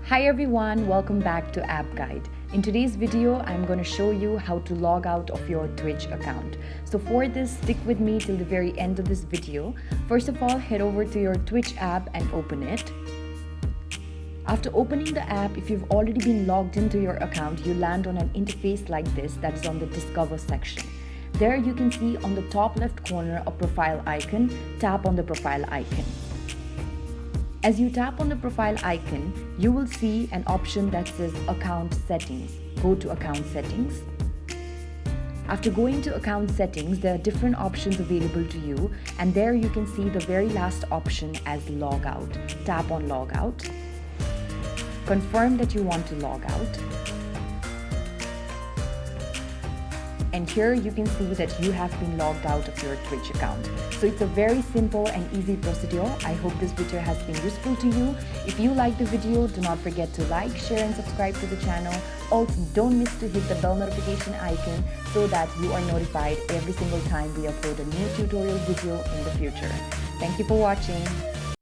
Hi everyone, welcome back to App Guide. In today's video, I'm going to show you how to log out of your Twitch account. So for this, stick with me till the very end of this video. First of all, head over to your Twitch app and open it. After opening the app, if you've already been logged into your account, you land on an interface like this that is on the Discover section. There you can see on the top left corner a profile icon. Tap on the profile icon. As you tap on the profile icon, you will see an option that says Account Settings. Go to Account Settings. After going to Account Settings, there are different options available to you, and there you can see the very last option as Logout. Tap on Logout. Confirm that you want to log out. And here you can see that you have been logged out of your Twitch account. So it's a very simple and easy procedure. I hope this video has been useful to you. If you like the video, do not forget to like, share and subscribe to the channel. Also, don't miss to hit the bell notification icon so that you are notified every single time we upload a new tutorial video in the future. Thank you for watching.